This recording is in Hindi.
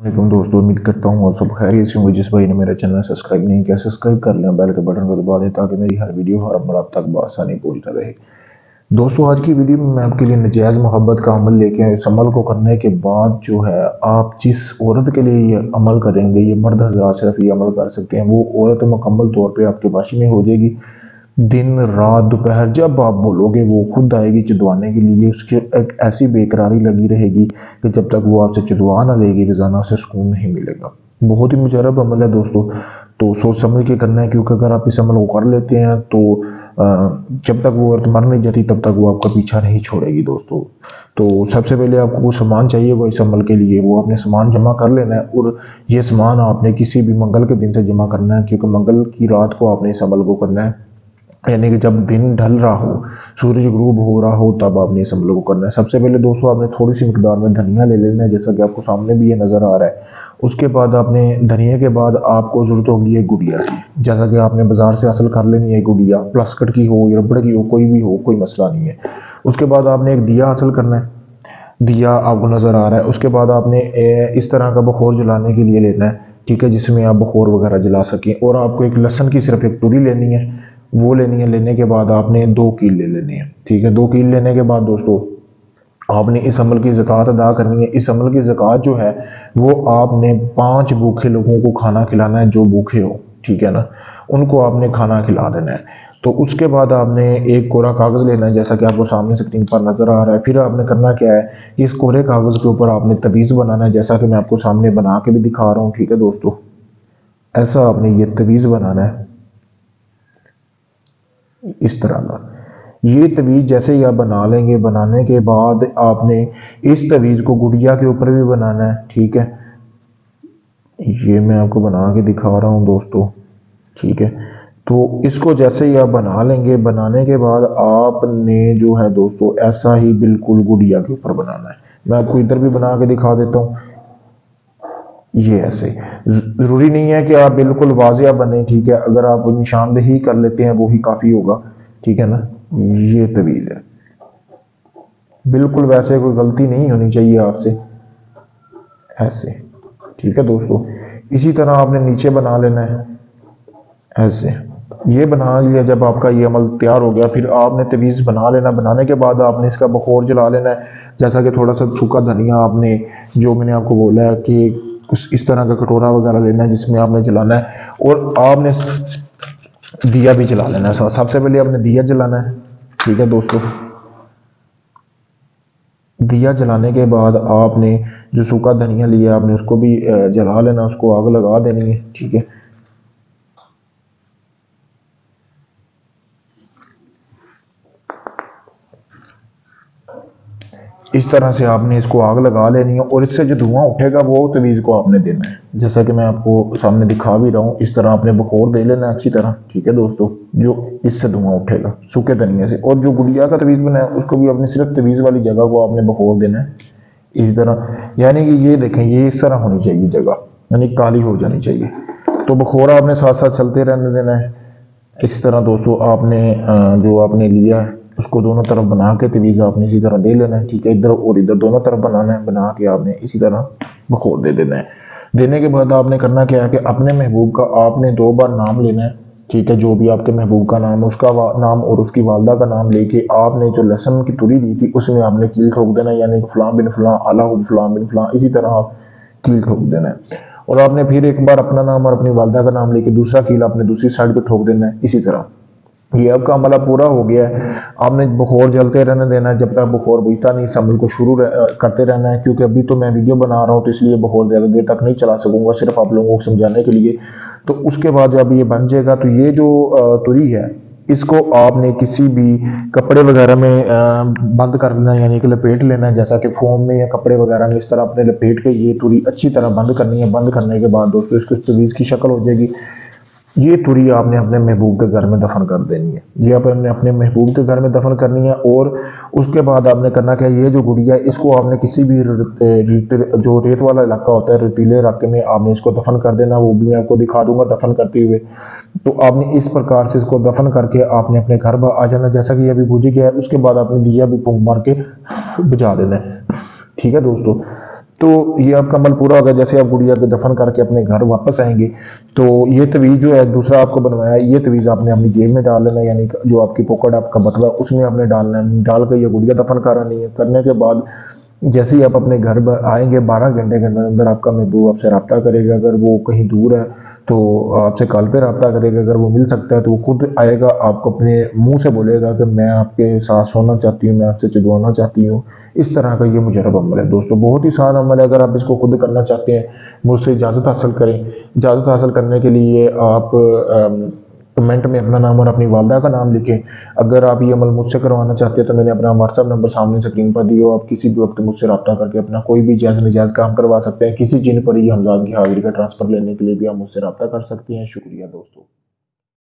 वालेकुम दोस्तों, उम्मीद करता हूँ और सब खैरियत से होंगे। जिस भाई ने मेरा चैनल सब्सक्राइब नहीं किया, सब्सक्राइब कर लें, बेल के बटन को दबा दें ताकि मेरी हर वीडियो हर अमल आप तक बआसानी पहुंचता रहे। दोस्तों, आज की वीडियो में मैं आपके लिए नजायज़ मोहब्बत का अमल लेके आया। इस अमल को करने के बाद जो है आप जिस औरत के लिए ये अमल करेंगे, ये मर्द हजरात सिर्फ ये अमल कर सकते हैं, वो औरत मुकम्मल तौर पर आपके वाशी में हो जाएगी। दिन रात दोपहर जब आप बोलोगे वो खुद आएगी चिदवाने के लिए। उसकी एक ऐसी बेकरारी लगी रहेगी कि जब तक वो आपसे चिदवा ना लेगी रोजाना उसे सुकून नहीं मिलेगा। बहुत ही मुजरब अमल है दोस्तों, तो सोच समझ के करना है, क्योंकि अगर आप इस अमल को कर लेते हैं तो जब तक वो औरत मर नहीं जाती तब तक वो आपका पीछा नहीं छोड़ेगी दोस्तों। तो सबसे पहले आपको वो सामान चाहिए, वो इस अमल के लिए वो आपने सामान जमा कर लेना है। और ये सामान आपने किसी भी मंगल के दिन से जमा करना है, क्योंकि मंगल की रात को आपने इस अमल को करना है। यानी कि जब दिन ढल रहा हो, सूरज ग्रूब हो रहा हो, तब आपने इस अमल को करना है। सबसे पहले दोस्तों आपने थोड़ी सी मिकदार में धनिया ले लेना है, जैसा कि आपको सामने भी ये नज़र आ रहा है। उसके बाद आपने धनिया के बाद आपको ज़रूरत होगी है गुड़िया की, जैसा कि आपने बाज़ार से हासिल कर लेनी है गुड़िया, प्लास्टिक की हो या रबड़ की हो, कोई भी हो, कोई मसला नहीं है। उसके बाद आपने एक दिया हासिल करना है, दिया आपको नज़र आ रहा है। उसके बाद आपने इस तरह का बखोर जलाने के लिए लेना है, ठीक है, जिसमें आप बखोर वगैरह जला सकें। और आपको एक लहसन की सिर्फ एक तुरी लेनी है, वो लेनी है। लेने के बाद आपने 2 कील ले लेने हैं, ठीक है। 2 कील लेने के बाद दोस्तों आपने इस अमल की ज़कात अदा करनी है। इस अमल की ज़कात जो है वो आपने 5 भूखे लोगों को खाना खिलाना है, जो भूखे हो, ठीक है ना, उनको आपने खाना खिला देना है। तो उसके बाद आपने एक कोरा कागज़ लेना है, जैसा कि आपको सामने स्क्रीन पर नज़र आ रहा है। फिर आपने करना क्या है कि इस कोरे कागज़ के ऊपर आपने तवीज़ बनाना है, जैसा कि मैं आपको सामने बना के भी दिखा रहा हूँ, ठीक है दोस्तों। ऐसा आपने ये तवीज़ बनाना है इस तरह का। ये तवीज़ जैसे ही आप बना लेंगे, बनाने के बाद आपने इस तवीज़ को गुड़िया के ऊपर भी बनाना है, ठीक है। ये मैं आपको बना के दिखा रहा हूँ दोस्तों, ठीक है। तो इसको जैसे ही आप बना लेंगे, बनाने के बाद आपने जो है दोस्तों ऐसा ही बिल्कुल गुड़िया के ऊपर बनाना है। मैं आपको इधर भी बना के दिखा देता हूँ। ये ऐसे ज़रूरी नहीं है कि आप बिल्कुल वाजिया बने, ठीक है। अगर आप निशानदेही कर लेते हैं वो ही काफ़ी होगा, ठीक है ना। ये तवीज़ है, बिल्कुल वैसे कोई गलती नहीं होनी चाहिए आपसे, ऐसे, ठीक है दोस्तों। इसी तरह आपने नीचे बना लेना है ऐसे। ये बना लिया, जब आपका ये अमल तैयार हो गया, फिर आपने तवीज़ बना लेना। बनाने के बाद आपने इसका बखोर जला लेना है, जैसा कि थोड़ा सा सूखा धनिया आपने, जो मैंने आपको बोला है कि इस तरह का कटोरा वगैरह लेना है जिसमें आपने जलाना है। और आपने दिया भी जला लेना है। सबसे पहले आपने दिया जलाना है, ठीक है दोस्तों। दिया जलाने के बाद आपने जो सूखा धनिया लिया आपने उसको भी जला लेना, उसको आग लगा देनी है, ठीक है। इस तरह से आपने इसको आग लगा लेनी है, और इससे जो धुआं उठेगा वो तवीज़ को आपने देना है, जैसा कि मैं आपको सामने दिखा भी रहा हूँ। इस तरह आपने बखोर दे लेना है अच्छी तरह, ठीक है दोस्तों, जो इससे धुआं उठेगा सूखे धनिया से। और जो गुड़िया का तवीज़ बनाया उसको भी अपनी सिर्फ तवीज़ वाली जगह को आपने बखोर देना है इस तरह। यानी कि ये देखें, ये इस तरह होनी चाहिए जगह, यानी काली हो जानी चाहिए। तो बखोरा आपने साथ साथ चलते रहने देना है। इस तरह दोस्तों आपने जो आपने लिया है उसको दोनों तरफ बना के तवीज़ आपने इसी तरह दे लेना है, ठीक है। इधर और इधर दोनों तरफ बनाना है, बना के आपने इसी तरह बखोर दे देना है। देने के बाद आपने करना क्या है कि अपने महबूब का आपने 2 बार नाम लेना है, ठीक है। जो भी आपके महबूब का नाम, उसका नाम और उसकी वालदा का नाम लेके आपने जो लहसन की तुरी दी थी उसमें आपने कील ठोक देना है, यानी कि फलां बिन फलां आला फलां बिन फलां, इसी तरह आप कील ठोक देना है। और आपने फिर एक बार अपना नाम और अपनी वालदा का नाम लेके दूसरा कील आपने दूसरी साइड पे ठोक देना है इसी तरह। ये आपका अमला पूरा हो गया है। आपने बखोर जलते रहने देना है जब तक बखोर बुझता नहीं। इस अमल को शुरू करते रहना है, क्योंकि अभी तो मैं वीडियो बना रहा हूँ तो इसलिए बखोर ज़्यादा देर तक नहीं चला सकूंगा, सिर्फ आप लोगों को समझाने के लिए। तो उसके बाद जब ये बन जाएगा तो ये जो तुरी है इसको आपने किसी भी कपड़े वगैरह में बंद कर लेना है, यानी कि लपेट लेना है, जैसा कि फोम में या कपड़े वगैरह में इस तरह अपने लपेट के ये तुरी अच्छी तरह बंद करनी है। बंद करने के बाद दोस्तों इसकी तवीज़ की शक्ल हो जाएगी। ये तुरी आपने अपने महबूब के घर में दफन कर देनी है। ये आपने अपने महबूब के घर में दफन करनी है। और उसके बाद आपने करना क्या है, ये जो गुड़िया है इसको आपने किसी भी जो रेत वाला इलाका होता है, रेतीले इलाके में आपने इसको दफन कर देना। वो भी मैं आपको दिखा दूंगा दफन करते हुए। तो आपने इस प्रकार से इसको दफन करके आपने अपने घर आ जाना, जैसा कि ये अभी बुझ गया है। उसके बाद आपने दिया भी फूंक मार के बुझा देना है, ठीक है दोस्तों। तो ये आपका अमल पूरा होगा। जैसे आप गुड़िया को दफन करके अपने घर वापस आएंगे तो ये तवीज़ जो है दूसरा आपको बनवाया है, ये तवीज़ आपने अपनी जेब में डाल लेना है, यानी जो आपकी पॉकेट आपका बटुआ उसमें आपने डालना है। डाल कर ये गुड़िया दफन करानी है। करने के बाद जैसे ही आप अपने घर आएंगे 12 घंटे के अंदर अंदर आपका महबूब आपसे रब्ता करेगा। अगर वो कहीं दूर है तो आपसे कॉल पे रब्ता करेगा। अगर वो मिल सकता है तो वो खुद आएगा, आपको अपने मुंह से बोलेगा कि मैं आपके साथ सोना चाहती हूँ, मैं आपसे चिढ़वाना चाहती हूँ। इस तरह का ये मुजरब अमल है दोस्तों, बहुत ही आसान अमल है। अगर आप इसको खुद करना चाहते हैं मुझसे इजाज़त हासिल करें। इजाज़त हासिल करने के लिए आप कमेंट में अपना नाम और अपनी वालदा का नाम लिखें। अगर आप ये अमल मुझसे करवाना चाहते हैं तो मैंने अपना व्हाट्सअप नंबर सामने स्क्रीन पर दिया, आप किसी भी वक्त मुझसे रब्ता करके अपना कोई भी जायज़ नाजायज़ काम करवा सकते हैं। किसी जिन पर ही हमजाद की हाजिरी का ट्रांसफ़र लेने के लिए भी आप मुझसे रब्ता कर सकते हैं। शुक्रिया दोस्तों।